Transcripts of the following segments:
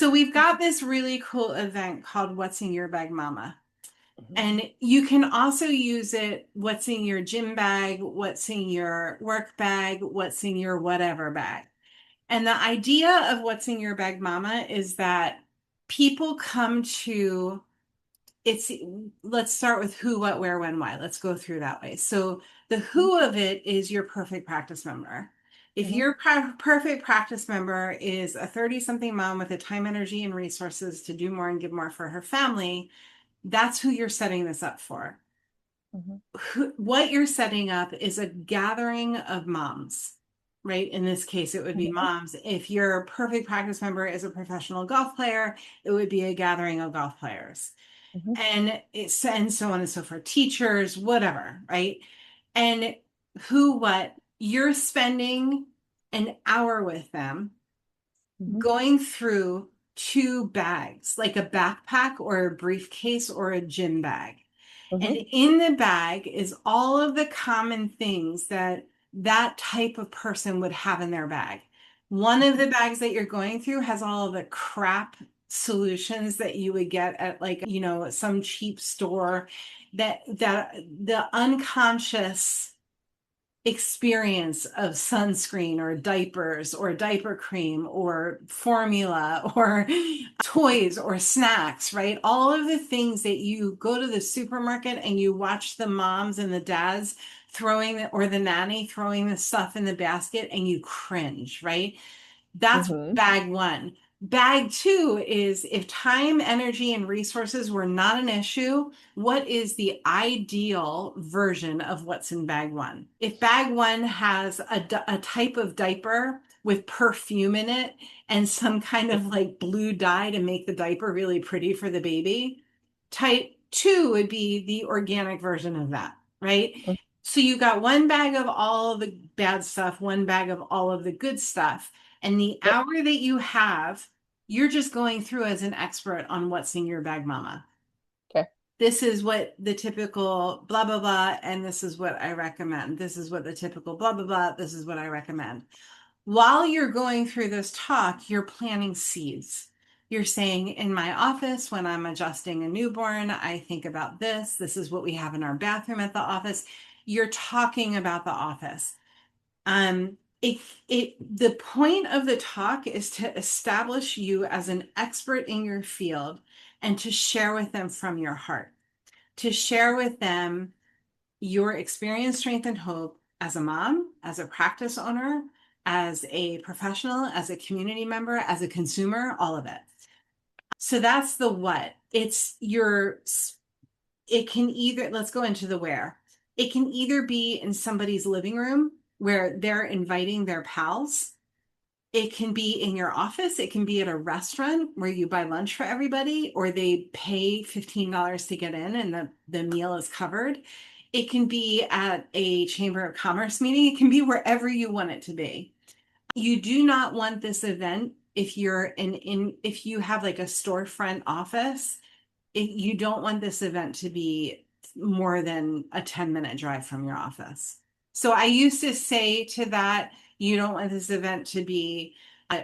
So we've got this really cool event called What's in Your Bag Mama. Mhm. And you can also use it, what's in your gym bag, what's in your work bag, what's in your whatever bag. And the idea of what's in your bag mama is that people come to it's let's start with who, what, where, when, why. Let's go through that way. So the Mhm. who of it is your perfect practice member. If Mhm. your perfect practice member is a 30 something mom with the time, energy, and resources to do more and give more for her family, that's who you're setting this up for. Mhm. What you're setting up is a gathering of moms, right? In this case, it would be Mhm. moms. If your perfect practice member is a professional golf player, it would be a gathering of golf players. Mhm. And so on and so forth, teachers, whatever, right? And who, what, you're spending an hour with them Mhm. going through two bags, like a backpack or a briefcase or a gym bag. And Mhm. in the bag is all of the common things that that type of person would have in their bag. One of Mhm. the bags that you're going through has all of the crap solutions that you would get at like, some cheap store that the unconscious experience of sunscreen or diapers or diaper cream or formula or toys or snacks, right? All of the things that you go to the supermarket and you watch the moms and the dads or the nanny throwing the stuff in the basket and you cringe, right? That's Mhm. bag one. Bag two is if time, energy, and resources were not an issue, what is the ideal version of what's in bag one? If bag one has a type of diaper with perfume in it and some kind of like blue dye to make the diaper really pretty for the baby, type two would be the organic version of that, right? Mhm. So you got one bag of all of the bad stuff, one bag of all of the good stuff. And the Yep. hour that you have, you're just going through as an expert on what's in your bag, mama. Okay. This is what the typical blah, blah, blah, and this is what I recommend. This is what the typical blah, blah, blah, this is what I recommend. While you're going through this talk, you're planting seeds. You're saying, in my office, when I'm adjusting a newborn, I think about this. This is what we have in our bathroom at the office. You're talking about the office. The point of the talk is to establish you as an expert in your field and to share with them from your heart, to share with them your experience, strength, and hope as a mom, as a practice owner, as a professional, as a community member, as a consumer, all of it. So that's the what. It can either, let's go into the where. It can either be in somebody's living room where they're inviting their pals. It can be in your office. It can be at a restaurant where you buy lunch for everybody, or they pay $15 to get in and the meal is covered. It can be at a Chamber of Commerce meeting. It can be wherever you want it to be. You do not want this event if if you have like a storefront office, you don't want this event to be more than a 10-minute drive from your office. So I used to say to that, you don't want this event to be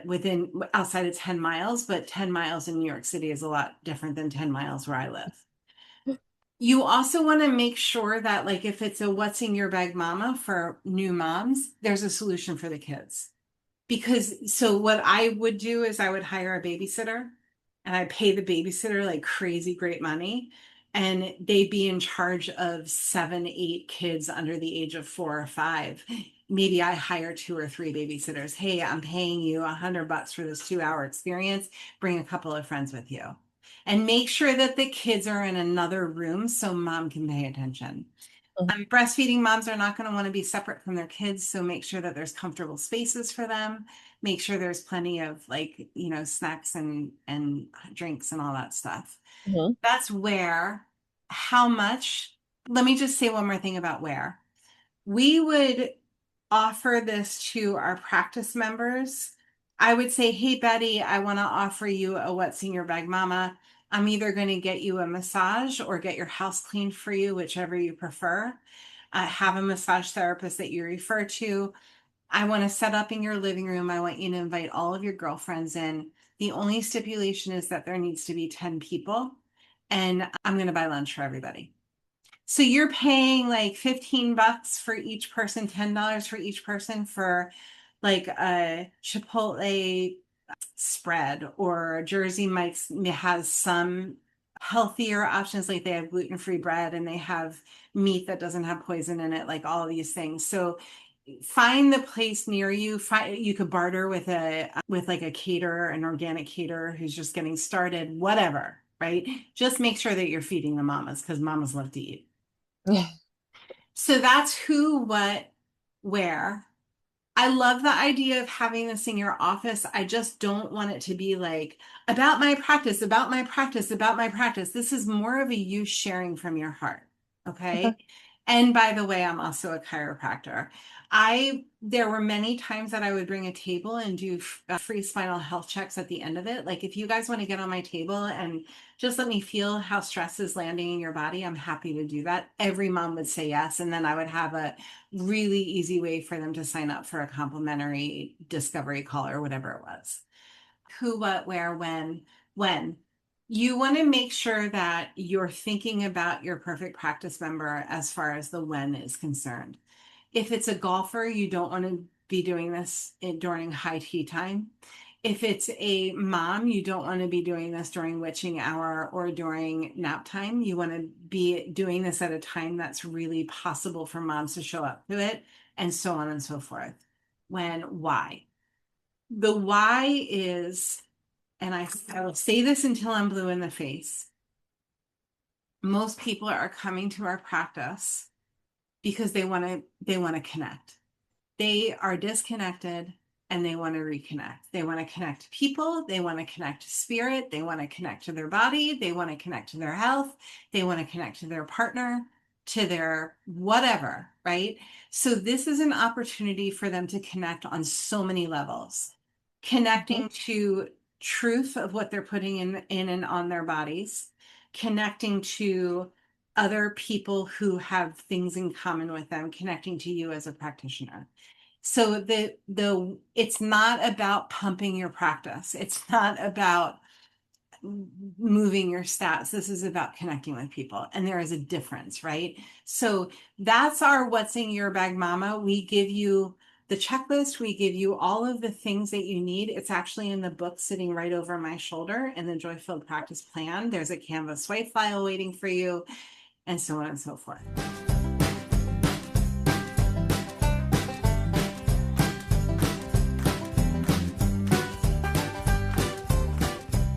within outside of 10 miles, but 10 miles in New York City is a lot different than 10 miles where I live. You also want to make sure that, like, if it's a what's in your bag mama for new moms, there's a solution for the kids. Because so what I would do is I would hire a babysitter and I pay the babysitter like crazy great money. And they'd be in charge of 7, 8 kids under the age of 4 or 5. Maybe I hire 2 or 3 babysitters. Hey, I'm paying you $100 for this 2 hour experience. Bring a couple of friends with you. And make sure that the kids are in another room so mom can pay attention. Mhm. Breastfeeding moms are not going to want to be separate from their kids, so make sure that there's comfortable spaces for them. Make sure there's plenty of like, snacks and drinks and all that stuff. Mhm. That's where, how much, let me just say one more thing about where. We would offer this to our practice members. I would say, hey, Betty, I want to offer you a What's in Your Bag Mama. I'm either going to get you a massage or get your house cleaned for you, whichever you prefer. Have a massage therapist that you refer to. I want to set up in your living room. I want you to invite all of your girlfriends in. The only stipulation is that there needs to be 10 people, and I'm going to buy lunch for everybody. So you're paying like $15 for each person, $10 for each person for like a Chipotle spread, or Jersey Mike's has some healthier options, like they have gluten-free bread and they have meat that doesn't have poison in it, like all these things. So find the place near you. You could barter with like a caterer, an organic caterer who's just getting started, whatever, right? Just make sure that you're feeding the mamas, because mamas love to eat. Yeah. So that's who, what, where. I love the idea of having this in your office. I just don't want it to be like about my practice, about my practice, about my practice. This is more of a you sharing from your heart. Okay. Okay. And by the way, I'm also a chiropractor. There were many times that I would bring a table and do free spinal health checks at the end of it. Like, if you guys want to get on my table and just let me feel how stress is landing in your body, I'm happy to do that. Every mom would say yes. And then I would have a really easy way for them to sign up for a complimentary discovery call or whatever it was. Who, what, where, when. You want to make sure that you're thinking about your perfect practice member as far as the when is concerned. If it's a golfer, you don't want to be doing this during high tea time. If it's a mom, you don't want to be doing this during witching hour or during nap time. You want to be doing this at a time that's really possible for moms to show up to it, and so on and so forth. When, why? The why is, and I will say this until I'm blue in the face, most people are coming to our practice because they want to connect. They are disconnected and they want to reconnect. They want to connect to people. They want to connect to spirit. They want to connect to their body. They want to connect to their health. They want to connect to their partner, to their whatever, right? So this is an opportunity for them to connect on so many levels. Connecting to truth of what they're putting in and on their bodies, connecting to other people who have things in common with them, connecting to you as a practitioner. So it's not about pumping your practice. It's not about moving your stats. This is about connecting with people. And there is a difference, right? So that's our What's in Your Bag Mama. We give you the checklist. We give you all of the things that you need. It's actually in the book sitting right over my shoulder in the Joy Filled Practice Plan. There's a Canva swipe file waiting for you, and so on and so forth.